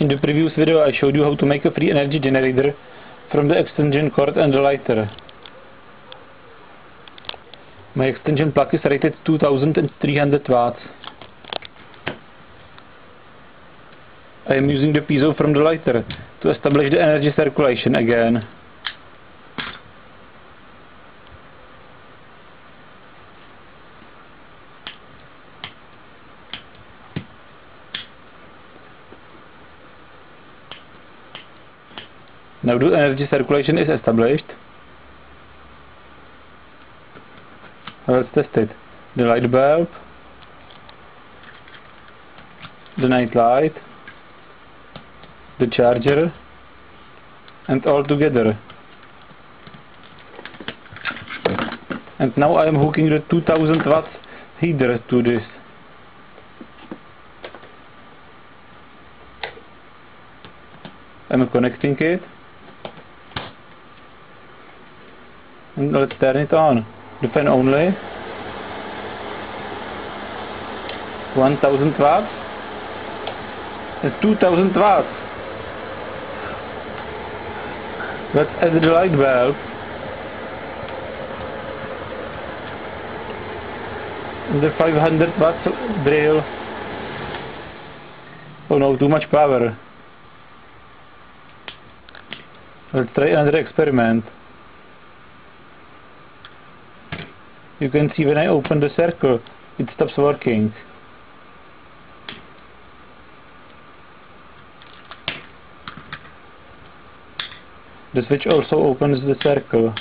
In the previous video I showed you how to make a free energy generator from the extension cord and the lighter. My extension plug is rated 2300 watts. I am using the piezo from the lighter to establish the energy circulation again. Now the energy circulation is established. Let's test it. The light bulb, the night light, the charger, and all together. And now I am hooking the 2000 watts heater to this. I'm connecting it. And let's turn it on. The fan only. 1000 watts and 2000 watts. Let's add the light bulb. And the 500 watts drill. Oh no, too much power. Let's try another experiment. You can see when I open the circle, it stops working. The switch also opens the circle.